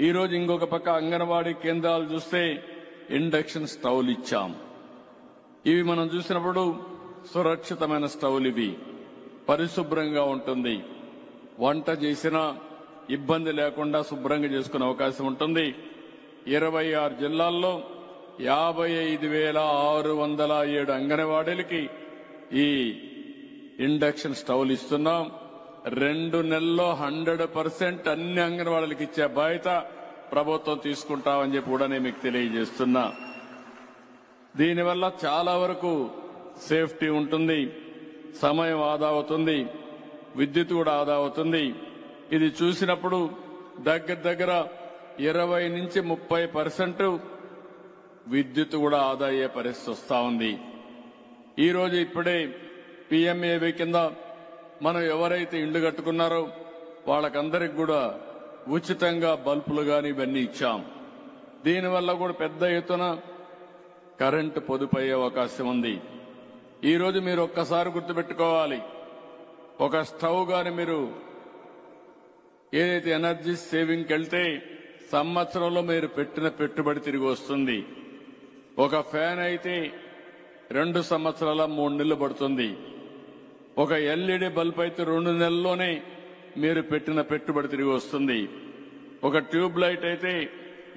ఈ రోజు ఇంకొక పక్క అంగన్వాడీ కేంద్రాలు చూస్తే ఇండక్షన్ స్టవ్లు ఇచ్చాం. ఇవి మనం చూసినప్పుడు సురక్షితమైన స్టవ్లు, ఇవి పరిశుభ్రంగా ఉంటుంది. వంట చేసినా ఇబ్బంది లేకుండా శుభ్రంగా చేసుకునే అవకాశం ఉంటుంది. 26 జిల్లాల్లో 55,607 అంగన్వాడీలకి ఈ ఇండక్షన్ స్టవ్లు ఇస్తున్నాం. 2 నెలల్లో 100% అన్ని అంగన్వాడీలకు ఇచ్చే బాధ్యత ప్రభుత్వం తీసుకుంటామని చెప్పి కూడా నేను మీకు తెలియజేస్తున్నా. దీనివల్ల చాలా వరకు సేఫ్టీ ఉంటుంది, సమయం ఆదా అవుతుంది, విద్యుత్ కూడా ఆదా అవుతుంది. ఇది చూసినప్పుడు దగ్గర 20 నుంచి 30% విద్యుత్ కూడా ఆదా అయ్యే పరిస్థితి వస్తా ఉంది. ఈ రోజు ఇప్పుడే PMAY కింద మనం ఎవరైతే ఇళ్లు కట్టుకున్నారో వాళ్ళకందరికి కూడా ఉచితంగా బల్బులు గాని ఇవన్నీ ఇచ్చాం. దీనివల్ల కూడా పెద్ద ఎత్తున కరెంటు పొదుపు అయ్యే అవకాశం ఉంది. ఈ రోజు మీరు ఒక్కసారి గుర్తుపెట్టుకోవాలి, ఒక స్టవ్ గాని మీరు ఏదైతే ఎనర్జీ సేవింగ్కి వెళ్తే సంవత్సరంలో మీరు పెట్టిన పెట్టుబడి తిరిగి వస్తుంది. ఒక ఫ్యాన్ అయితే 2 సంవత్సరాల 3 నెలలు పడుతుంది. ఒక LED బల్బ్ అయితే 2 నెలల్లోనే మీరు పెట్టిన పెట్టుబడి తిరిగి వస్తుంది. ఒక ట్యూబ్ లైట్ అయితే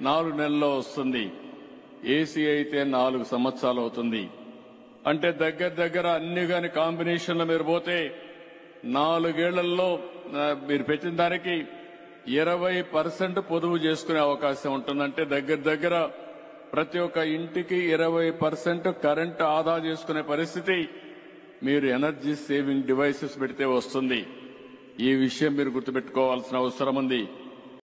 4 నెలల్లో వస్తుంది. ఏసీ అయితే 4 సంవత్సరాలు అవుతుంది. అంటే దగ్గర అన్ని గాని కాంబినేషన్లో మీరు పోతే 4 ఏళ్లలో మీరు పెట్టిన దానికి 20% పొదుపు చేసుకునే అవకాశం ఉంటుందంటే దగ్గర ప్రతి ఒక్క ఇంటికి 20% కరెంటు ఆదా చేసుకునే పరిస్థితి మీరు ఎనర్జీ సేవింగ్ డివైసెస్ పెడితే వస్తుంది. ఈ విషయం మీరు గుర్తుపెట్టుకోవాల్సిన అవసరం ఉంది.